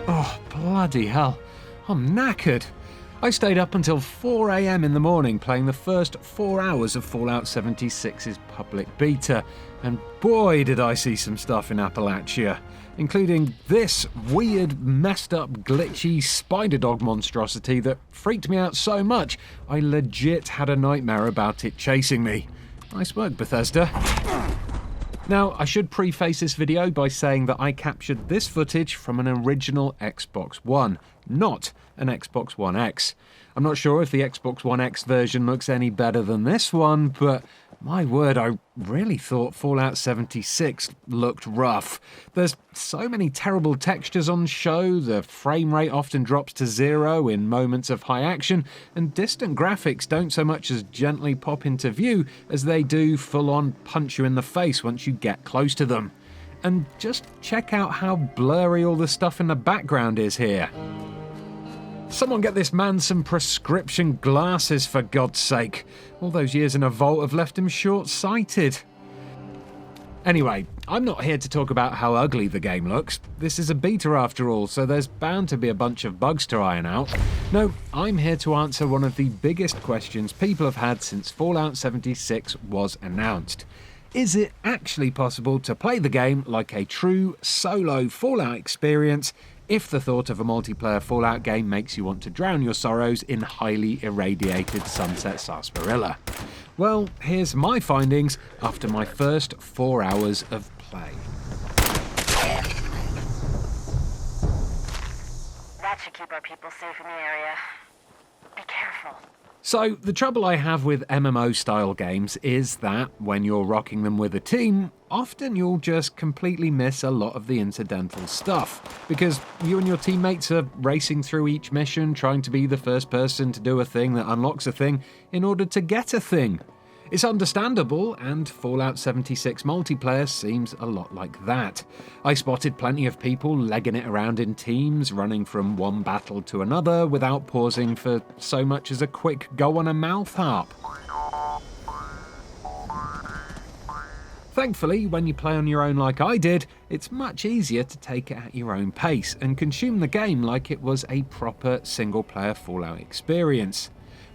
Oh, bloody hell. I'm knackered. I stayed up until 4 AM in the morning playing the first 4 hours of Fallout 76's public beta, and boy did I see some stuff in Appalachia, including this weird, messed up, glitchy spider dog monstrosity that freaked me out so much I legit had a nightmare about it chasing me. Nice work, Bethesda. Now, I should preface this video by saying that I captured this footage from an original Xbox One, not an Xbox One X. I'm not sure if the Xbox One X version looks any better than this one, but my word, I really thought Fallout 76 looked rough. There's so many terrible textures on show, the frame rate often drops to 0 in moments of high action, and distant graphics don't so much as gently pop into view as they do full-on punch you in the face once you get close to them. And just check out how blurry all the stuff in the background is here. Someone get this man some prescription glasses, for God's sake. All those years in a vault have left him short-sighted. Anyway, I'm not here to talk about how ugly the game looks. This is a beta after all, so there's bound to be a bunch of bugs to iron out. No, I'm here to answer one of the biggest questions people have had since Fallout 76 was announced. Is it actually possible to play the game like a true solo Fallout experience if the thought of a multiplayer Fallout game makes you want to drown your sorrows in highly irradiated sunset sarsaparilla? Well, here's my findings after my first 4 hours of play. That should keep our people safe in the area. Be careful. So, the trouble I have with MMO-style games is that, when you're rocking them with a team, often you'll just completely miss a lot of the incidental stuff, because you and your teammates are racing through each mission trying to be the first person to do a thing that unlocks a thing in order to get a thing. It's understandable, and Fallout 76 multiplayer seems a lot like that. I spotted plenty of people legging it around in teams, running from one battle to another without pausing for so much as a quick go on a mouth harp. Thankfully, when you play on your own like I did, it's much easier to take it at your own pace and consume the game like it was a proper single-player Fallout experience.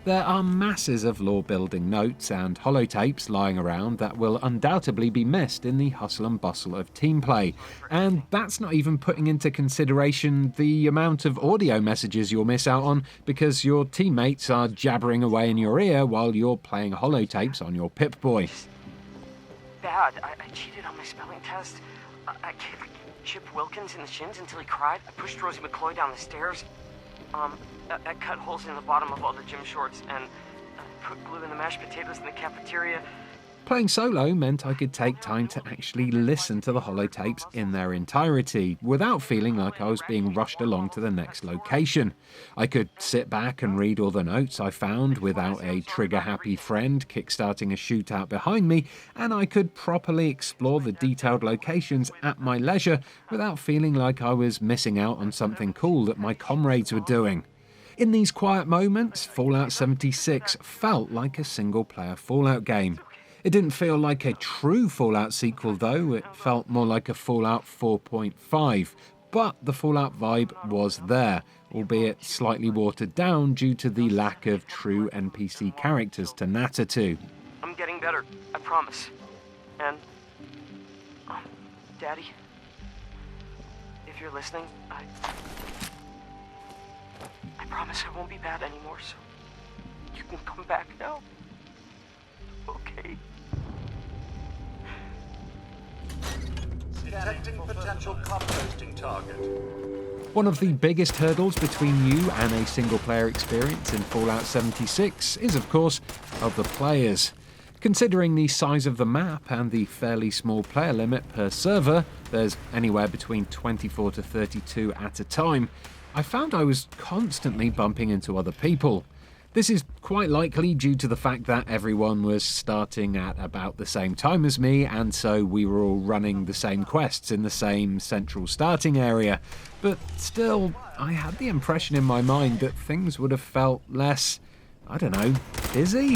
There are masses of lore-building notes and holotapes lying around that will undoubtedly be missed in the hustle and bustle of team play, and that's not even putting into consideration the amount of audio messages you'll miss out on because your teammates are jabbering away in your ear while you're playing holotapes on your Pip-Boy. Bad. I cheated on my spelling test. I kicked Chip Wilkins in the shins until he cried. I pushed Rosie McCloy down the stairs. I cut holes in the bottom of all the gym shorts and put glue in the mashed potatoes in the cafeteria. Playing solo meant I could take time to actually listen to the holotapes in their entirety without feeling like I was being rushed along to the next location. I could sit back and read all the notes I found without a trigger-happy friend kickstarting a shootout behind me, and I could properly explore the detailed locations at my leisure without feeling like I was missing out on something cool that my comrades were doing. In these quiet moments, Fallout 76 felt like a single-player Fallout game. It didn't feel like a true Fallout sequel though, it felt more like a Fallout 4.5, but the Fallout vibe was there, albeit slightly watered down due to the lack of true NPC characters to natter to. I'm getting better, I promise. And, Daddy, if you're listening, I promise I won't be bad anymore, so you can come back now. Okay. Detecting potential composting target. One of the biggest hurdles between you and a single-player experience in Fallout 76 is, of course, other players. Considering the size of the map and the fairly small player limit per server, there's anywhere between 24 to 32 at a time, I found I was constantly bumping into other people. This is quite likely due to the fact that everyone was starting at about the same time as me, and so we were all running the same quests in the same central starting area. But still, I had the impression in my mind that things would have felt less, I don't know, busy?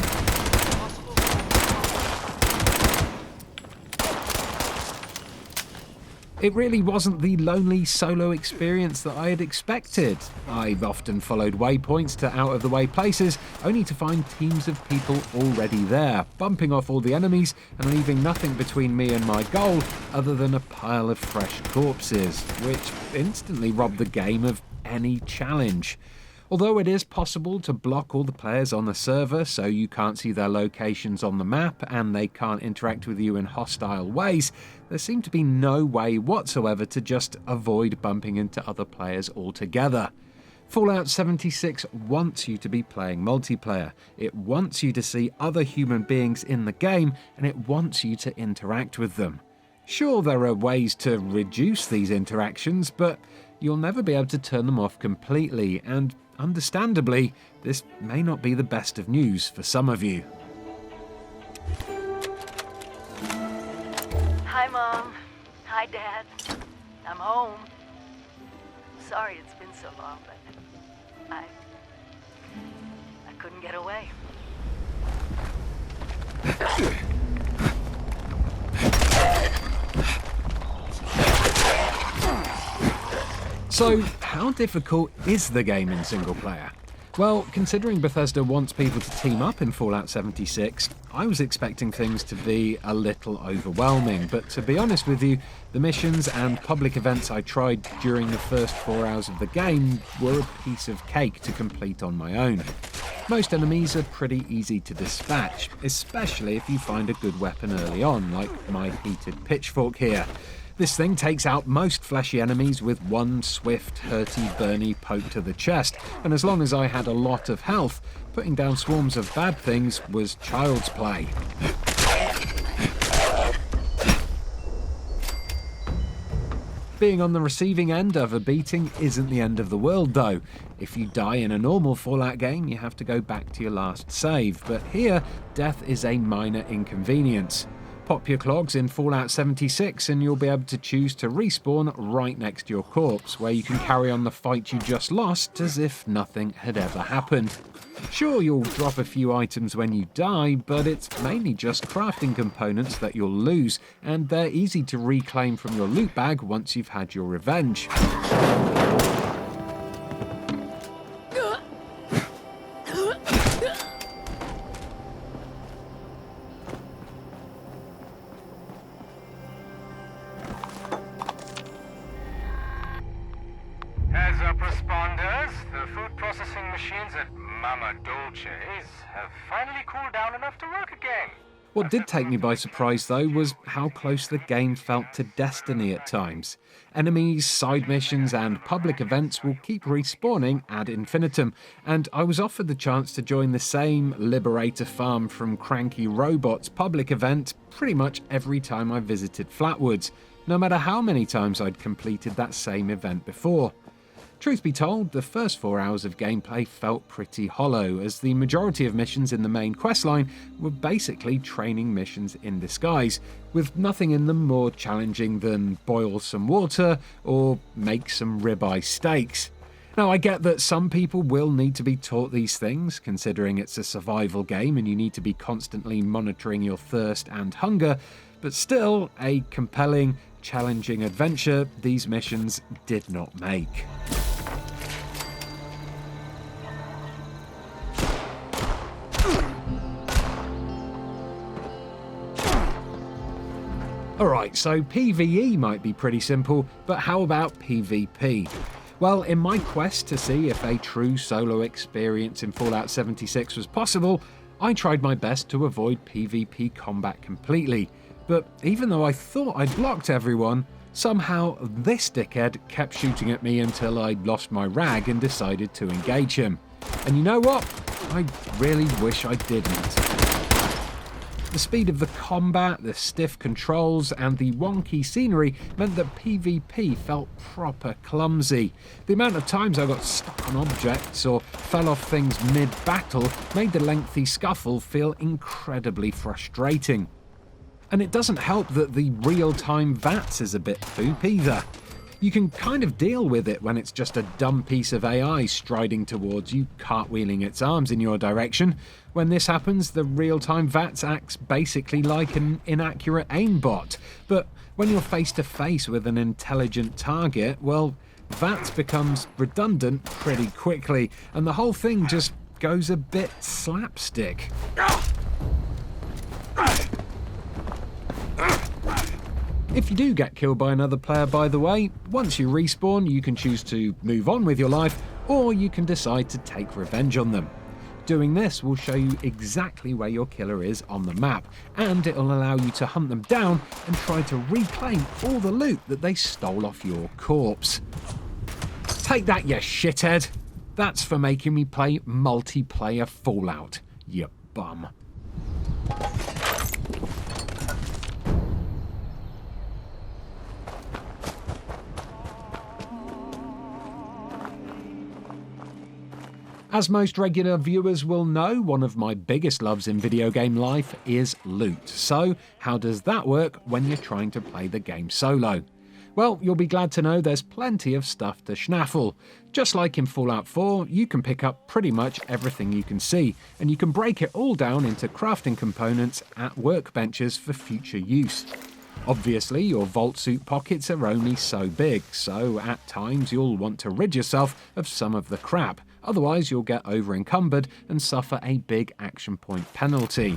It really wasn't the lonely solo experience that I had expected. I've often followed waypoints to out-of-the-way places, only to find teams of people already there, bumping off all the enemies and leaving nothing between me and my goal other than a pile of fresh corpses, which instantly robbed the game of any challenge. Although it is possible to block all the players on the server so you can't see their locations on the map and they can't interact with you in hostile ways, there seemed to be no way whatsoever to just avoid bumping into other players altogether. Fallout 76 wants you to be playing multiplayer. It wants you to see other human beings in the game, and it wants you to interact with them. Sure, there are ways to reduce these interactions, but you'll never be able to turn them off completely, and understandably, this may not be the best of news for some of you. Hi, Mom. Hi, Dad. I'm home. Sorry it's been so long, but I couldn't get away. So, how difficult is the game in single player? Well, considering Bethesda wants people to team up in Fallout 76, I was expecting things to be a little overwhelming, but to be honest with you, the missions and public events I tried during the first 4 hours of the game were a piece of cake to complete on my own. Most enemies are pretty easy to dispatch, especially if you find a good weapon early on, like my heated pitchfork here. This thing takes out most fleshy enemies with one swift, hurty, burny poke to the chest, and as long as I had a lot of health, putting down swarms of bad things was child's play. Being on the receiving end of a beating isn't the end of the world though. If you die in a normal Fallout game, you have to go back to your last save, but here, death is a minor inconvenience. Pop your clogs in Fallout 76 and you'll be able to choose to respawn right next to your corpse, where you can carry on the fight you just lost as if nothing had ever happened. Sure, you'll drop a few items when you die, but it's mainly just crafting components that you'll lose, and they're easy to reclaim from your loot bag once you've had your revenge. Heads up, responders. The food processing machines at Mama Dolce's have finally cooled down enough to work again. What did take me by surprise, though, was how close the game felt to Destiny at times. Enemies, side missions, and public events will keep respawning ad infinitum, and I was offered the chance to join the same Liberator Farm from Cranky Robots public event pretty much every time I visited Flatwoods, no matter how many times I'd completed that same event before. Truth be told, the first 4 hours of gameplay felt pretty hollow, as the majority of missions in the main questline were basically training missions in disguise, with nothing in them more challenging than boil some water or make some ribeye steaks. Now, I get that some people will need to be taught these things, considering it's a survival game and you need to be constantly monitoring your thirst and hunger, but still, a compelling, challenging adventure these missions did not make. Alright, so PvE might be pretty simple, but how about PvP? Well, in my quest to see if a true solo experience in Fallout 76 was possible, I tried my best to avoid PvP combat completely. But even though I thought I'd blocked everyone, somehow this dickhead kept shooting at me until I lost my rag and decided to engage him. And you know what? I really wish I didn't. The speed of the combat, the stiff controls, and the wonky scenery meant that PvP felt proper clumsy. The amount of times I got stuck on objects or fell off things mid-battle made the lengthy scuffle feel incredibly frustrating. And it doesn't help that the real-time VATS is a bit poop either. You can kind of deal with it when it's just a dumb piece of AI striding towards you, cartwheeling its arms in your direction. When this happens, the real-time VATS acts basically like an inaccurate aimbot. But When you're face to face with an intelligent target, well, that becomes redundant pretty quickly, and the whole thing just goes a bit slapstick. If you do get killed by another player, by the way, once you respawn, you can choose to move on with your life, or you can decide to take revenge on them. Doing this will show you exactly where your killer is on the map, and it'll allow you to hunt them down and try to reclaim all the loot that they stole off your corpse. Take that, you shithead! That's for making me play multiplayer Fallout, you bum. As most regular viewers will know, one of my biggest loves in video game life is loot. So, how does that work when you're trying to play the game solo? Well, you'll be glad to know there's plenty of stuff to schnaffle. Just like in Fallout 4, you can pick up pretty much everything you can see, and you can break it all down into crafting components at workbenches for future use. Obviously, your vault suit pockets are only so big, so at times you'll want to rid yourself of some of the crap. Otherwise, you'll get over-encumbered and suffer a big action point penalty.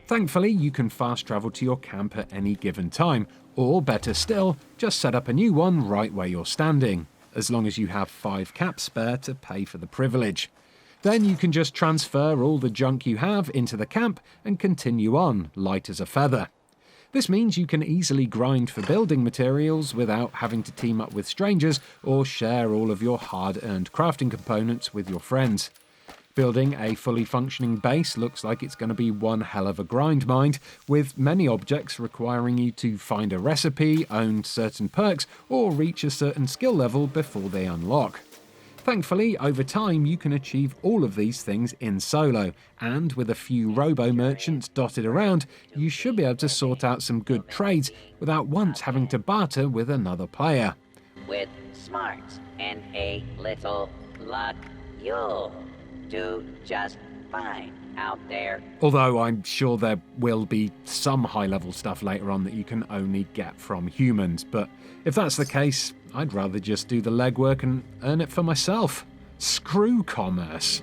Thankfully, you can fast travel to your camp at any given time, or better still, just set up a new one right where you're standing, as long as you have 5 caps spare to pay for the privilege. Then you can just transfer all the junk you have into the camp and continue on, light as a feather. This means you can easily grind for building materials without having to team up with strangers or share all of your hard-earned crafting components with your friends. Building a fully functioning base looks like it's going to be one hell of a grind mind, with many objects requiring you to find a recipe, own certain perks, or reach a certain skill level before they unlock. Thankfully, over time you can achieve all of these things in solo, and with a few robo-merchants dotted around, you should be able to sort out some good trades without once having to barter with another player. With smarts and a little luck, you'll do just fine out there. Although I'm sure there will be some high-level stuff later on that you can only get from humans, but if that's the case, I'd rather just do the legwork and earn it for myself. Screw commerce.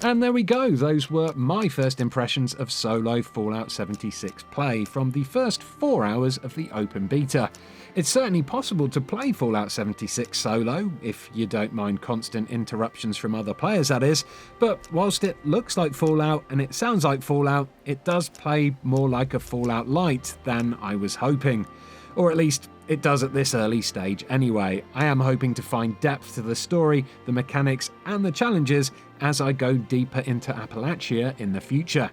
And there we go, those were my first impressions of solo Fallout 76 play from the first 4 hours of the open beta. It's certainly possible to play Fallout 76 solo, if you don't mind constant interruptions from other players that is, but whilst it looks like Fallout and it sounds like Fallout, it does play more like a Fallout Lite than I was hoping. Or at least, it does at this early stage anyway. I am hoping to find depth to the story, the mechanics, and the challenges as I go deeper into Appalachia in the future.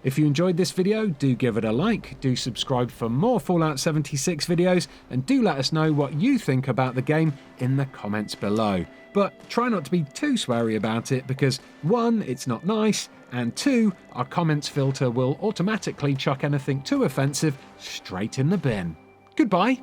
If you enjoyed this video, do give it a like, do subscribe for more Fallout 76 videos, and do let us know what you think about the game in the comments below. But try not to be too sweary about it because 1, it's not nice, and 2, our comments filter will automatically chuck anything too offensive straight in the bin. Goodbye.